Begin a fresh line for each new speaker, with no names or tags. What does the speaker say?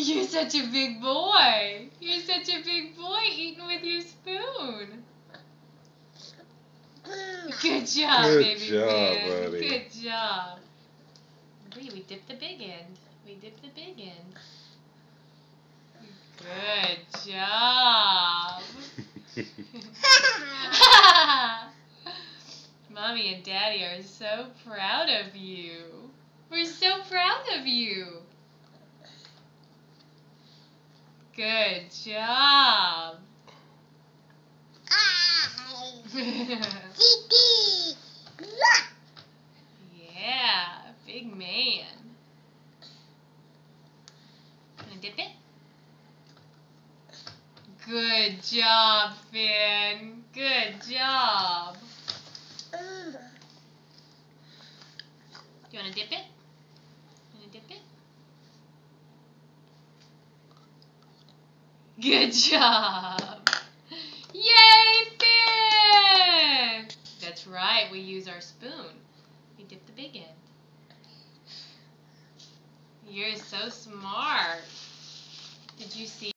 You're such a big boy. You're such a big boy eating with your spoon. Good job,
Good
baby
job,
man.
buddy.
Good job. We dipped the big end. We dipped the big end. Good job. Mommy and Daddy are so proud of you. We're so proud of you. Good job. Yeah, big man. Wanna dip it? Good job, Finn. Good job. Do you want to dip it? Want to dip it? Good job. Yay, Finn! That's right, we use our spoon. We dip the big end. You're so smart. Did you see?